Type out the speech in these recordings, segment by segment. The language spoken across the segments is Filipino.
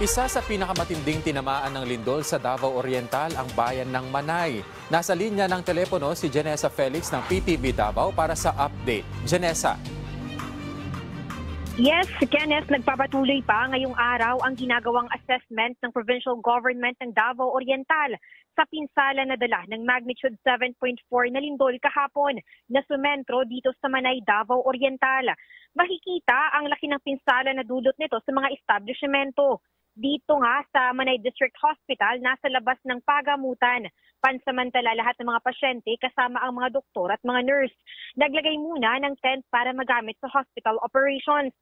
Isa sa pinakamatinding tinamaan ng lindol sa Davao Oriental ang bayan ng Manay. Nasa linya ng telepono si Janessa Felix ng PTV Davao para sa update. Janessa. Yes, Kenneth, nagpapatuloy pa ngayong araw ang ginagawang assessment ng provincial government ng Davao Oriental sa pinsala na dala ng magnitude 7.4 na lindol kahapon na sumentro dito sa Manay, Davao Oriental. Makikita ang laki ng pinsala na dulot nito sa mga establishmento. Dito nga sa Manay District Hospital, nasa labas ng pagamutan. Pansamantala lahat ng mga pasyente kasama ang mga doktor at mga nurse. Naglagay muna ng tent para magamit sa hospital operations.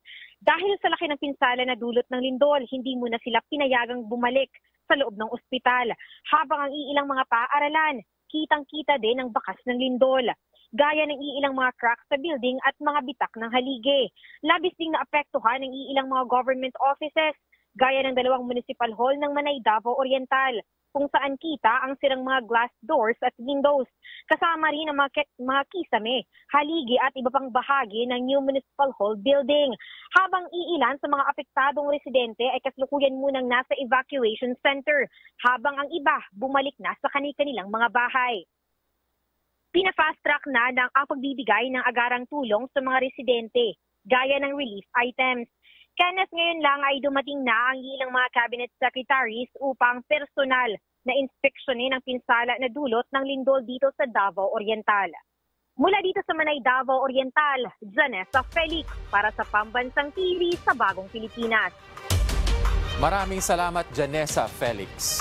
Dahil sa laki ng pinsala na dulot ng lindol, hindi muna sila pinayagang bumalik sa loob ng ospital. Habang ang iilang mga paaralan, kitang-kita din ang bakas ng lindol. Gaya ng iilang mga cracks sa building at mga bitak ng haligi. Labis ding naapektuhan ng iilang mga government offices, gaya ng dalawang municipal hall ng Manay, Davao Oriental, kung saan kita ang sirang mga glass doors at windows. Kasama rin ang mga kisame, haligi at iba pang bahagi ng new municipal hall building. Habang iilan sa mga apektadong residente ay kasalukuyan munang nasa evacuation center, habang ang iba bumalik na sa kanilang mga bahay. Pina-fast track na ang pagbibigay ng agarang tulong sa mga residente, gaya ng relief items. Kenneth, ngayon lang ay dumating na ang ilang mga cabinet secretaries upang personal na inspeksyonin ang pinsala na dulot ng lindol dito sa Davao Oriental. Mula dito sa Manay, Davao Oriental, Janessa Felix para sa Pambansang TV sa Bagong Pilipinas. Maraming salamat, Janessa Felix.